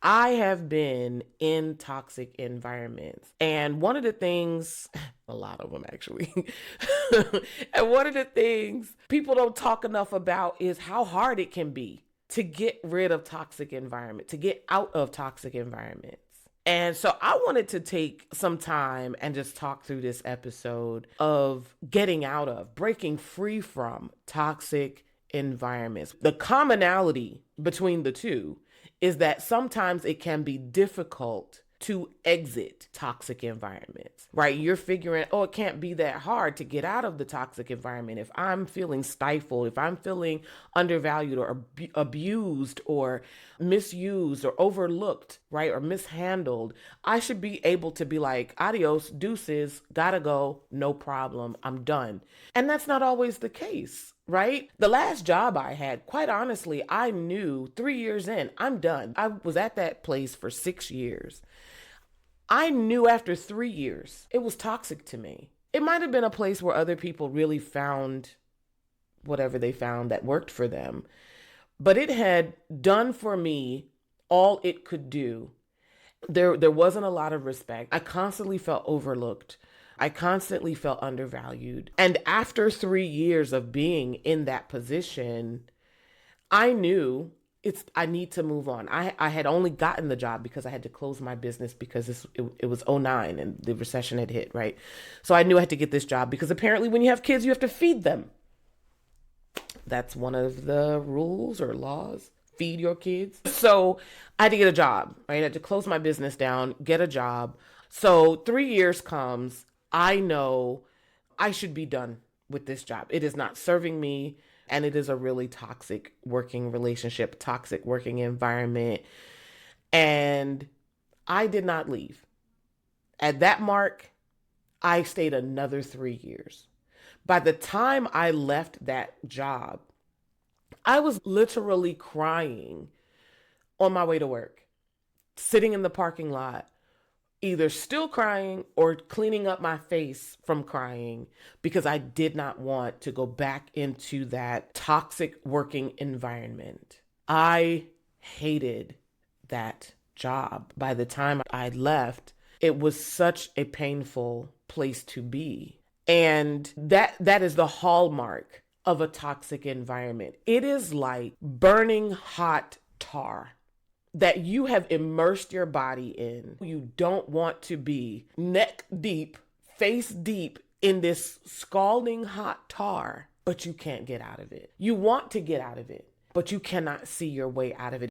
I have been in toxic environments. And one of the things, a lot of them actually, and one of the things people don't talk enough about is how hard it can be to get rid of toxic environment, to get out of toxic environments. And so I wanted to take some time and just talk through this episode of getting out of, breaking free from toxic environments. The commonality between the two is that sometimes it can be difficult to exit toxic environments, right? You're figuring, oh, it can't be that hard to get out of the toxic environment. If I'm feeling stifled, if I'm feeling undervalued or abused or misused or overlooked, right? Or mishandled, I should be able to be like, adios, deuces, gotta go, no problem, I'm done. And that's not always the case, right? The last job I had, quite honestly, I knew 3 years in, I'm done. I was at that place for 6 years. I knew after 3 years it was toxic to me. It might have been a place where other people really found whatever they found that worked for them, but it had done for me all it could do. There wasn't a lot of respect. I constantly felt overlooked. I constantly felt undervalued. And after 3 years of being in that position, I knew I need to move on. I had only gotten the job because I had to close my business because it was '09 and the recession had hit, right? So I knew I had to get this job because apparently when you have kids, you have to feed them. That's one of the rules or laws. Feed your kids. So I had to get a job, right? I had to close my business down, get a job. So 3 years comes. I know I should be done with this job. It is not serving me, and it is a really toxic working relationship, toxic working environment. And I did not leave. At that mark, I stayed another 3 years. By the time I left that job, I was literally crying on my way to work, sitting in the parking lot, either still crying or cleaning up my face from crying because I did not want to go back into that toxic working environment. I hated that job. By the time I left, it was such a painful place to be. And that is the hallmark of a toxic environment. It is like burning hot tar that you have immersed your body in. You don't want to be neck deep, face deep in this scalding hot tar, but you can't get out of it. You want to get out of it, but you cannot see your way out of it.